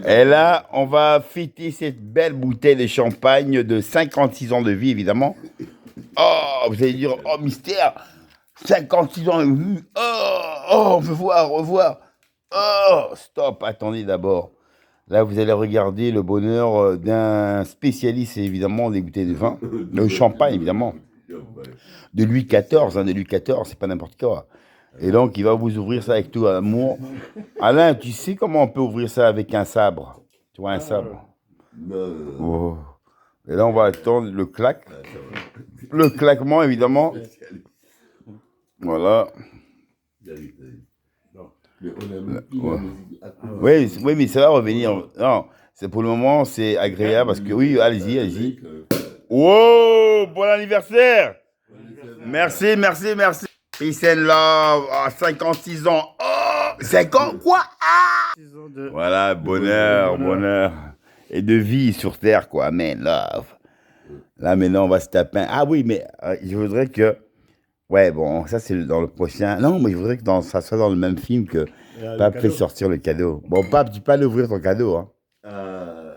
Et là, on va fêter cette belle bouteille de champagne de 56 ans de vie, évidemment. Oh, vous allez dire, oh, mystère, 56 ans de vie. On veut voir, on veut voir. Oh, stop, attendez d'abord. Là, vous allez regarder le bonheur d'un spécialiste, évidemment, des bouteilles de vin. Le champagne, évidemment. De Louis XIV, de Louis XIV, c'est pas n'importe quoi. Et donc, il va vous ouvrir ça avec tout amour. Alain, tu sais comment on peut ouvrir ça avec un sabre? Tu vois, un sabre. Oh. Et là, on va attendre le clac. Le claquement, évidemment. Voilà. Ouais. Oui, mais ça va revenir. Non, c'est pour le moment, c'est agréable parce que oui, allez-y, allez-y. Wow, bon anniversaire! Merci, merci, merci. Peace and love. 56 ans. Oh, 50 quoi? Ah! Voilà, bonheur, bonheur. Et de vie sur Terre, quoi. Amen, love. Là, maintenant, on va se taper. Ah oui, mais je voudrais que. Ouais, bon, ça, c'est dans le prochain. Non, mais je voudrais que ça soit dans le même film que Pape fait sortir le cadeau. Bon, Pape, tu peux aller ouvrir ton cadeau, hein.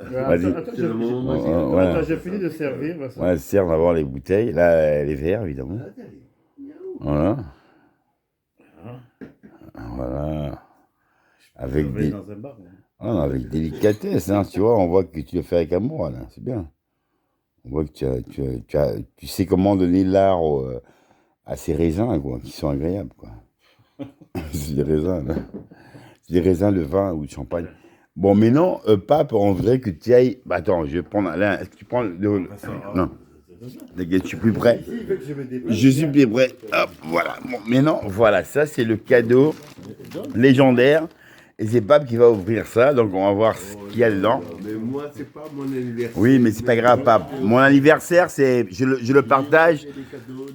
Vas-y. Attends, j'ai fini de servir. Ouais, serre d'abord les bouteilles. Là, les verres, évidemment. Voilà. Voilà. Avec des... avec délicatesse, hein, tu vois. On voit que tu le fais avec amour, là. C'est bien. On voit que tu sais comment donner l'art à ces raisins, quoi, qui sont agréables, quoi. C'est des raisins, là. C'est des raisins de vin ou de champagne. Bon, mais non, Pape, on voudrait que tu ailles... Bah, attends, je vais prendre... Là, est-ce que tu prends le... Non. T'inquiète, je suis plus près. Je suis plus près. Hop, voilà. Bon, mais non, voilà, ça, c'est le cadeau légendaire. Et c'est Pape qui va ouvrir ça, donc on va voir ce qu'il y a dedans. Mais moi, c'est pas mon anniversaire. Oui, mais c'est pas grave, Pape. Mon anniversaire, c'est, je le partage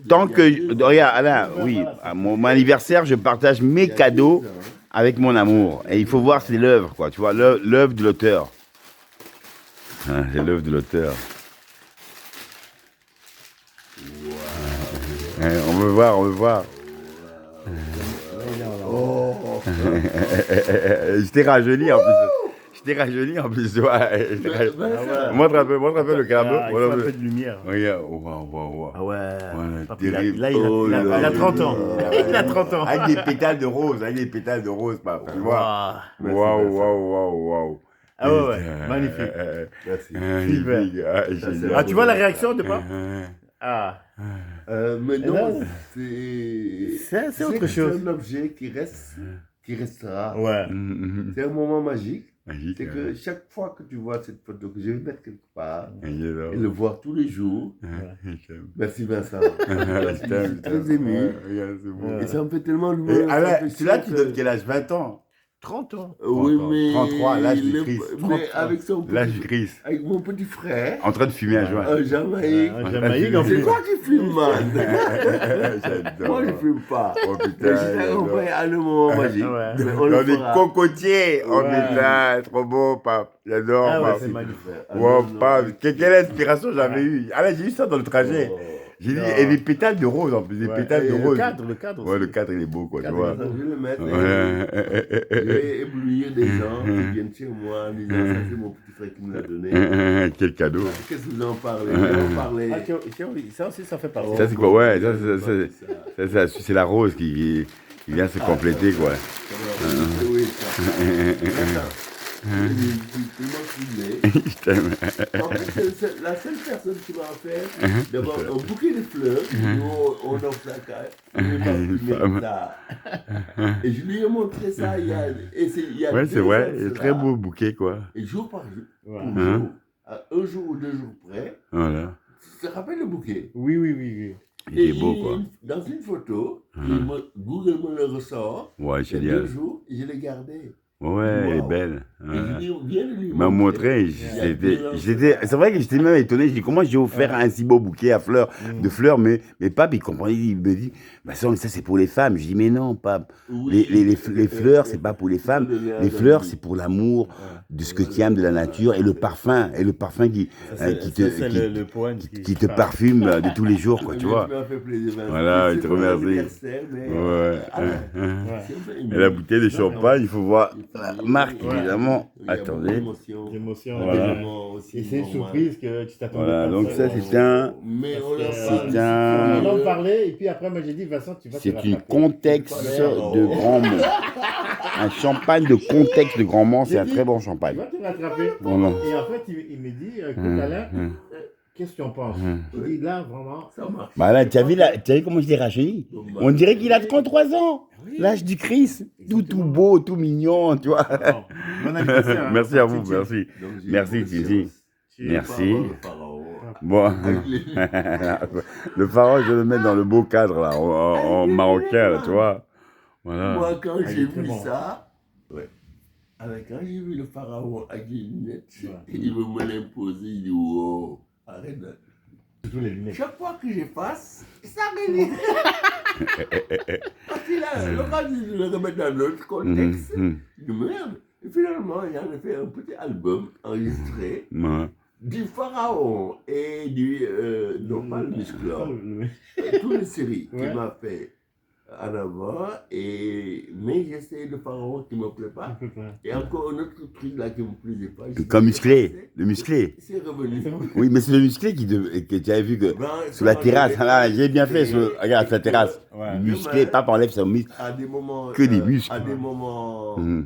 tant que, regarde, Alain, oui, à mon anniversaire, je partage mes cadeaux avec mon amour. Et il faut voir, c'est l'œuvre, quoi, tu vois, l'œuvre de l'auteur. Hein, c'est l'œuvre de l'auteur. Wow. On veut voir, on veut voir. Oh. Je t'ai rajeuni en plus. Je t'ai rajeuni en plus. Ouais. Montre un peu le cadeau. Il faut un peu de lumière. Regarde. Wow. Ah ouais. Terrible. Là, il a 30 ans. Il a 30 ans. Avec des pétales de rose, Papa. Tu vois. Waouh. Ah ouais. Magnifique. Magnifique. Ah, tu vois la réaction de Pape? Ah. Mais non, c'est autre chose. C'est un objet qui restera. Ouais. C'est un moment magique. Magique. C'est que chaque fois que tu vois cette photo que je vais mettre quelque part et le le voir tous les jours. Merci Vincent. Je suis très ému. Et ça me fait tellement de bien. Alors, celui-là, tu donnes quel âge? 20 ans? 30 ans. Oui, mais. 33, l'âge du Christ. Mais avec son petit, l'âge du Christ. Avec mon petit frère. En train de fumer un joint. Jamaïque. C'est toi qui fumes, man. Moi, je fume pas. Oh putain. On va aller au moment magique. On est cocotiers. Oh putain, trop beau, Pape. J'adore, Pape. C'est magnifique. Wow, Pape. Quelle inspiration j'avais eue. Ah là, j'ai eu ça dans le trajet. J'ai dit, et des pétales de rose en plus, des pétales de rose. Le cadre. Ouais, le cadre, il est beau, quoi, tu vois. Je vais le mettre. Je vais éblouir des gens qui viennent chez moi, en disant, ça c'est mon petit frère qui me l'a donné. Quel cadeau. Qu'est-ce que vous en parlez? Ça aussi, ça fait partie. Ça, c'est quoi? Ouais, ça, c'est la rose qui vient se compléter, quoi. Oui, ça. Je t'aime. La seule personne qui m'a fait d'avoir un bouquet de fleurs, on offre ça. Et je lui ai montré ça il y a ouais, c'est vrai, un très beau bouquet, quoi. Et jour par jour, un jour ou 2 jours près, voilà. Tu te rappelles le bouquet? Oui. Il est beau, quoi. Dans une photo, Google me le ressort. Ouais, il y a 2 jours, je l'ai gardé. Ouais, elle est belle. Il m'a montré. C'est vrai que j'étais même étonné. Je dis, comment j'ai offert un si beau bouquet de fleurs, mais Pape, il comprenait. Il me dit, bah, ça c'est pour les femmes. Je dis, mais non, Pape. Les fleurs, c'est pas pour les femmes. Les fleurs, c'est pour l'amour de ce que tu aimes de la nature et le parfum qui te parfume de tous les jours, quoi, tu vois. Voilà, je te remercie. Ouais. Et la bouteille de champagne, il faut voir la marque, évidemment. évidemment, Il y a beaucoup attendez. d'émotions. L'émotion. Voilà. Évidemment aussi, Et c'est une normal. surprise que tu t'attendais Voilà, pas. donc ça, c'est un... Mais on a C'est parlé. un- On en parlait, et puis après, moi j'ai dit, Vincent, tu vas te C'est une rattraper. contexte de Grand Mont. Un champagne de contexte de Grand Mont, c'est un très bon Tu champagne. vas te rattraper. Voilà. Et en fait, il me dit, écoute Alain, qu'est-ce que tu en penses? Je dis, là, vraiment, Ça marche. Bah là, tu as vu comment je l'ai rajeuni? On dirait qu'il a 33 ans. L'âge du Christ. Tout beau, tout mignon, tu vois. bon, bon anniversaire. hein. Merci à vous, merci. Donc, j'ai Merci, eu Titi. conscience. Merci. Je vais pas avoir le pharaon. Bon, Avec les- le pharaon, je vais le mettre dans le beau cadre, là, en marocain, là, tu vois. Voilà. Moi, quand Ah, il j'ai est très vu bon. ça, quand j'ai vu le pharaon avec les lunettes, Ouais. il veut me l'imposer, il dit, wow, arrête. Surtout les lunettes. Chaque fois que je passe, ça revient. Parce qu'il a l'occasion de le remettre dans d'autres contextes. Mhm, Je dis, merde. Et finalement, il en a fait un petit album enregistré mhm. du pharaon et du, non pas le musclor, toutes les séries Ouais. qu'il m'a fait en avant, mais j'essaie le pharaon qui ne me plaît pas. Et encore un autre truc là qui ne me plaisait pas. Comme musclé, le musclé. C'est revenu. Oui, mais c'est le musclé que tu avais vu que Ben, sur la ça terrasse. m'a- Là, j'ai bien fait, regarde, sur la terrasse. Ouais. Le musclé, papa enlève son muscle. À des moments. Que des muscles. À des moments Mhm.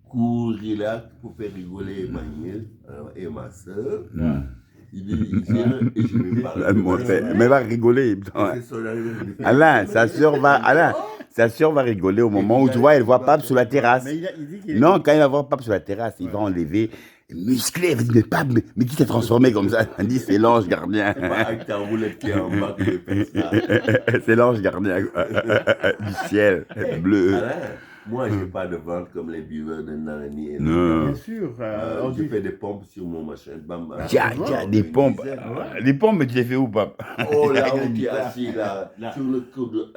courts, relax, pour faire rigoler ma nièce et ma soeur. Mhm. Il vient et je lui parle. Mais elle va rigoler. putain. C'est son anniversaire. Alain, sa sœur va rigoler au moment où tu vois, elle voit Pape sur la terrasse. Mais il dit qu'il Non, quand il va voir Pape sur la terrasse, il va enlever, musclé, il va dire, mais Pape, mais qui s'est transformé comme ça? Il dit, c'est l'ange gardien. C'est pas avec ta roulette qui est en bas que je fais ça. C'est l'ange gardien du ciel bleu. Alain, moi, je n'ai pas de ventre comme les buveurs de Nanani. Et Non. bien sûr. on Je dit, fais des pompes sur mon machin. Bam, bam. Tiens, des pompes. Des pompes, mais tu les fais où, Pape? Oh, là où tu es assis, là, sur le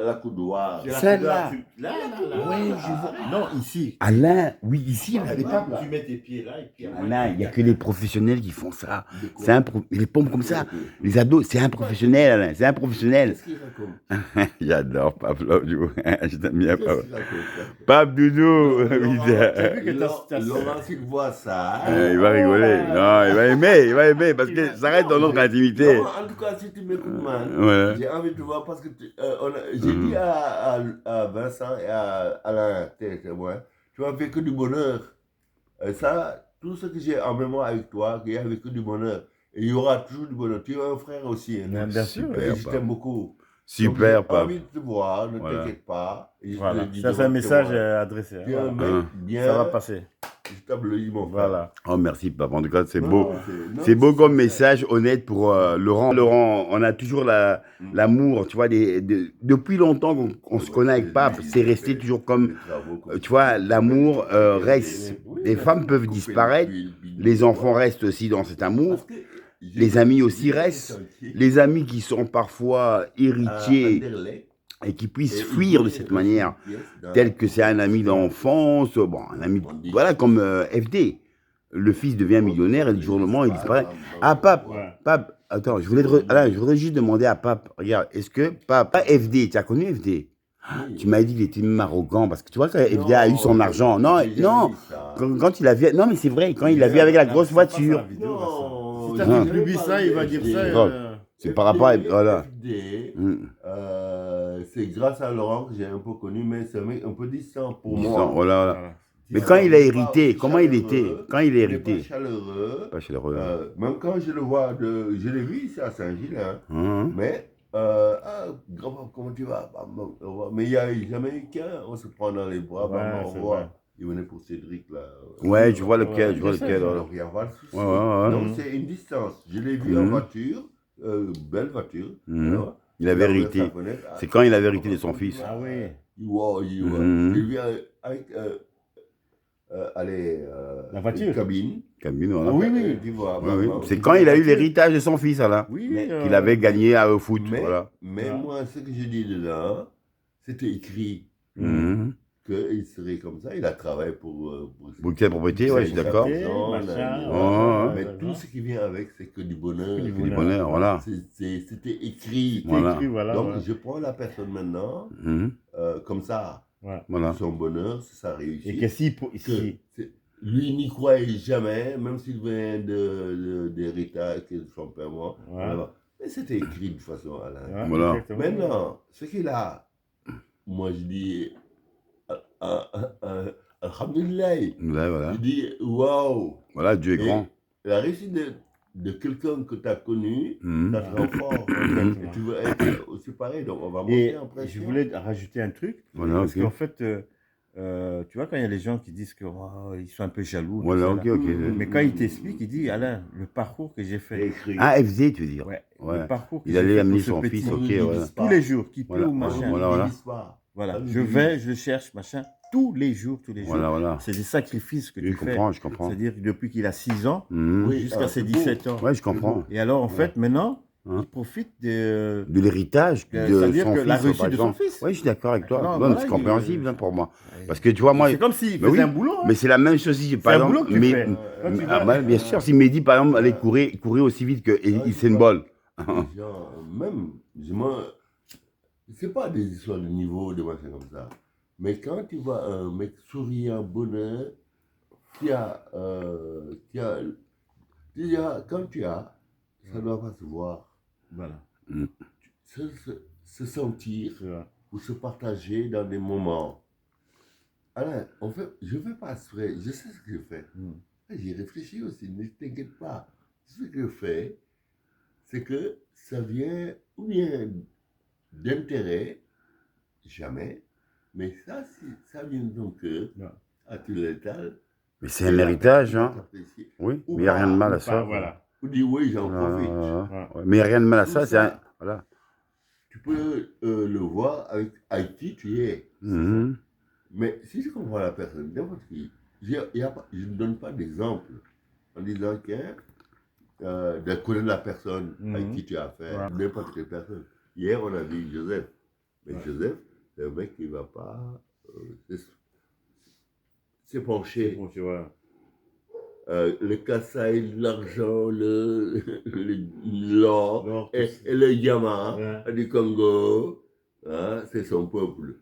la coudoir. Celle-là. Là. Ouais, je vois. Non, ici. Alain, oui, ici, là, les Là, pompes. tu mets tes pieds là, et puis Alain, il n'y a que les professionnels qui font ça. De quoi? C'est les pompes comme ça. Les ados, c'est un professionnel, Alain, c'est un professionnel. Qu'est-ce qu'il raconte? J'adore Pape Love, je t'aime bien, Qu'est-ce Pape. qu'il raconte? Pape Doudou, Laurent, T'as vu que t'as- Laurent, s'il voit ça. il va rigoler. Non, il va aimer parce que ça reste dans notre intimité. Non, en tout cas, si tu m'écoutes, man, Ouais. j'ai envie de te voir parce que j'ai dit à Vincent et à Alain, t'es témoin, tu as vécu du bonheur. Ça, tout ce que j'ai en mémoire avec toi, il y a vécu du bonheur. Et il y aura toujours du bonheur. Tu es un frère aussi. Hein, Bien sûr. Super, et je Pape. t'aime beaucoup. Super, Donc, j'ai Pape. envie de te voir, ne Voilà. t'inquiète pas. Et je te Voilà. le dis Ça, c'est devant un message témoin. adressé. hein. Tu es un Voilà. mec bien. Ça va passer. Je t'applaudis, mon frère. Voilà. Oh, merci, Pape. En tout cas, c'est Non, beau. non, C'est beau comme message honnête pour Laurent. Laurent, on a toujours l'amour, tu vois, depuis longtemps qu'on se connaît avec Pape, c'est resté toujours comme, tu vois, l'amour reste. Les femmes peuvent disparaître, les enfants restent aussi dans cet amour, les amis aussi restent, les amis qui sont parfois héritiers et qui puissent fuir de cette manière, tel que c'est un ami d'enfance, bon, un ami, voilà, comme FD. Le fils devient millionnaire et du jour au lendemain, il disparaît. Ah, Pape, Ouais. Pape, attends, Alain, je voudrais juste demander à Pape, regarde, est-ce que Pape, FD, tu as connu FD? Tu m'as dit qu'il était même arrogant parce que tu vois, quand FD a eu son argent, non, quand il a vu, non, mais c'est vrai, quand il a vu avec la grosse voiture, Non, Si t'as publié ça, il va dire ça. Grave. c'est par rapport à, voilà. FD, Mm. c'est grâce à Laurent que j'ai un peu connu, mais c'est un mec un peu distant pour Disant, moi. voilà, voilà. Voilà. Mais quand il a hérité, comment il était? Quand il a Il est hérité? pas chaleureux. Pas chaleureux. Même quand je le vois, je l'ai vu ici à Saint-Gilles, Hein? mais grand-papa, comment tu vas? Bam, bam, au revoir. Mais il n'y a jamais eu qu'un, on se prend dans les bras, bam, Ouais, au c'est revoir. vrai. Il venait pour Cédric là. Ouais, je vois lequel, Ouais, je vois je sais, lequel. je voilà. Donc il n'y a pas de souci. Ouais, ouais, ouais. Donc c'est une distance. Je l'ai vu en Mhm. voiture, belle voiture. Mhm. alors, Il avait a ouvert hérité. sa fenêtre, C'est quand il avait hérité de son fils. Ah oui. Il voit. Mhm. Il vient avec La voiture. une cabine. Camille, voilà. Oui, oui. Tu vois, Oui, bah, oui. bah, C'est quand il a eu l'héritage de son fils, Alain, Oui. Mais qu'il avait gagné à foot. Mais, Voilà. mais Ouais. moi, ce que j'ai dit dedans, c'était écrit Mhm. qu'il serait comme ça. Il a travaillé pour Pour quelle propriété, ouais, je suis d'accord. Ok, Non, machin, non, mais ouais, tout ce qui vient avec, c'est que du bonheur. Que du Que du bonheur, voilà. C'était écrit. Voilà. Écrit, voilà. Donc, ouais. je prends la personne maintenant Mhm. comme ça. Ouais. Voilà. Son bonheur, c'est sa réussite. Et que si, Que si c'est- lui n'y croyait jamais, même s'il vient d'héritage que son père mort. Ouais. Mais c'était écrit de façon à la. Ouais, Voilà. exactement. Maintenant, ce qu'il a, moi je dis, alhamdulillah, Ouais, voilà. je dis, waouh. Voilà, Dieu est Et grand. la réussite de quelqu'un que tu as connu, Mhm. ça te rend fort. Exactement. Et tu veux être aussi pareil, donc on va monter Et en pression. je voulais rajouter un truc, Voilà, parce ok. qu'en fait, tu vois, quand il y a les gens qui disent que ils sont un peu jaloux, tout Voilà, ça, ok, là. ok. Mais quand il t'explique, il dit, Alain, le parcours que j'ai J'ai fait, écrit. Ah, FZ, tu veux dire. ouais, Ouais. le parcours que Il j'ai allait fait amener pour ce son petit, fils, ok, On ne voilà. divise pas. tous les jours, qu'il pleut Voilà, ou machin, On ne voilà. divise pas. voilà, Ça nous je divise. vais, je le cherche, machin, tous les jours, Voilà, voilà. c'est des sacrifices que Je tu fais, comprends, je comprends. c'est-à-dire que depuis qu'il a 6 ans, Mhm. Oui, jusqu'à ses c'est beau. 17 ans, Ouais, je comprends. et alors, en fait, maintenant, Hein. il profite de... De l'héritage de C'est-à-dire son que la fils, réussite par de son exemple. fils. Oui, je suis d'accord avec toi. Maintenant, Non, mais voilà, c'est compréhensible hein, pour moi. Ouais. Parce que tu vois, moi. C'est comme s'il Mais faisait oui, un boulot. Hein. mais c'est la même chose si, par un exemple. boulot que tu mais, fais. Quand tu ah, vas- bah, bien sûr, s'il me dit, par exemple, allez courir aussi vite que il tu c'est une vois, bol. Les gens, même, c'est pas des histoires de niveau, de machin comme ça. Mais quand tu vois un mec souriant, bonheur, quand tu as, ça ne doit pas se voir. Voilà. Se sentir C'est vrai. ou se partager dans des moments. Alors, en fait, je ne fais pas exprès, je sais ce que je fais. J'y réfléchis aussi, ne t'inquiète pas. Ce que je fais, c'est que ça vient ou bien d'intérêt, jamais, mais ça, ça vient de ton cœur, Ouais. à tout l'étal. Mais c'est un héritage, hein. Oui, Ou mais il n'y a rien de pas, mal à Pas, ça. voilà. Ou dis oui, j'en Voilà, profite. voilà. Ouais, mais il n'y a rien de mal à Tout ça. ça. Voilà. Tu peux le voir avec qui tu es. Mhm. Mais si je comprends la personne, n'importe qui, je ne donne pas d'exemple en disant que de connaître la personne avec qui tu as affaire, n'importe quelle personne. Hier, on a dit Joseph. Mais Joseph, c'est un mec qui ne va pas s'épancher. Ouais. Le kassaï, l'argent, l'or et le diamant du Congo, hein, c'est son peuple.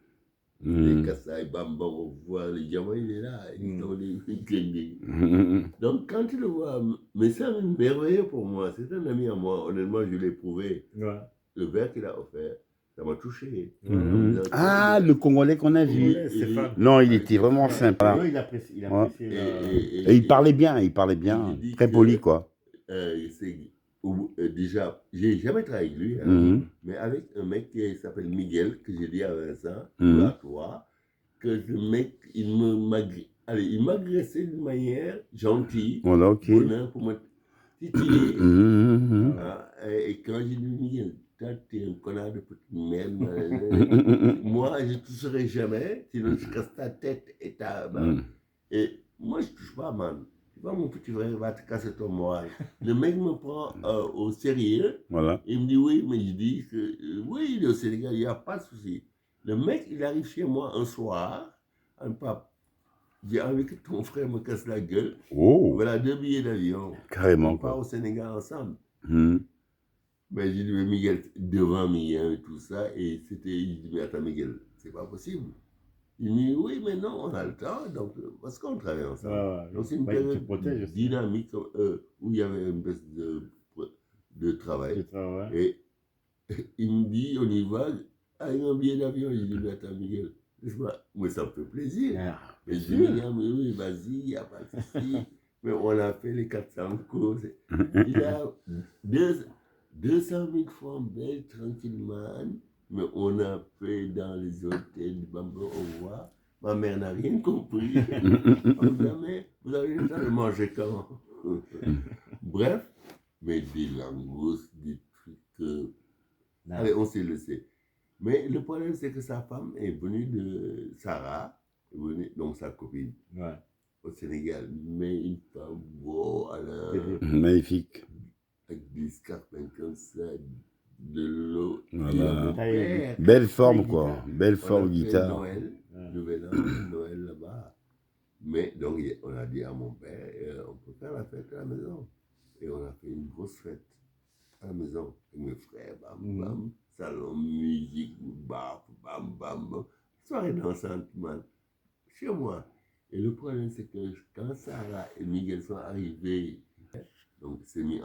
Les Kassai, bam, bam, on voit le diamant, il est là, ils sont les Donc quand tu le vois, mais c'est un merveilleux pour moi, c'est un ami à moi, honnêtement, je l'ai prouvé. Ouais. Le verre qu'il a offert, ça m'a touché. Ah, le Congolais qu'on a vu. Non, il était vraiment sympa. Il apprécie. Et il parlait bien, très poli, quoi. Déjà, j'ai jamais travaillé avec lui, hein, mais avec un mec qui s'appelle Miguel, que j'ai dit à Vincent, ou à toi, que ce mec, il m'agressait d'une manière gentille, Voilà, ok. bonheur pour me titiller. Et quand j'ai dit, Miguel, toi, t'es un connard de petite merde. Moi, je ne toucherai jamais, sinon je casse ta tête et ta... Et moi, je ne touche pas, man. Tu vois, mon petit frère va te casser ton moral. Le mec me prend au sérieux. Voilà. Il me dit oui, mais je dis que oui, il est au Sénégal, il n'y a pas de souci. Le mec, il arrive chez moi un soir, un pape. J'ai envie que ton frère me casse la gueule. Oh. Voilà 2 billets d'avion. Carrément. On part au Sénégal ensemble. Mais j'ai dit, mais Miguel, devant Miguel et tout ça, et c'était, il dit, mais attends Miguel, c'est pas possible. Il me dit, oui, mais non, on a le temps, donc, parce qu'on travaille ensemble. Donc, c'est une période dynamique où il y avait une baisse de travail. Et il me dit, on y va, avec un billet d'avion. J'ai dit, mais attends, Miguel, moi, ça me fait plaisir. Et je dis, Miguel, mais oui, vas-y, il n'y a pas de souci. Mais on a fait les 400 courses. Il a 200 000 francs belles, tranquillement. Mais on a fait dans les hôtels du Bambou au revoir. Ma mère n'a rien compris. On dit, mais vous avez le temps de manger quand? Bref, mais des langoustes, des trucs. Allez, on s'est laissé. Mais le problème, c'est que sa femme est venue de Sarah, donc sa copine, au Sénégal. Mais une femme, wow, alors, magnifique. Avec des scarpins comme ça, de l'eau. Voilà. Belle forme, quoi. Belle forme guitare. Noël, Nouvel An, Noël là-bas. Mais donc, on a dit à mon père, on peut faire la fête à la maison. Et on a fait une grosse fête à la maison. Avec mes frères, bam, bam, salon, musique, bam, bam, bam. Soirée dansante, man. Chez moi. Et le problème, c'est que quand Sarah et Miguel sont arrivés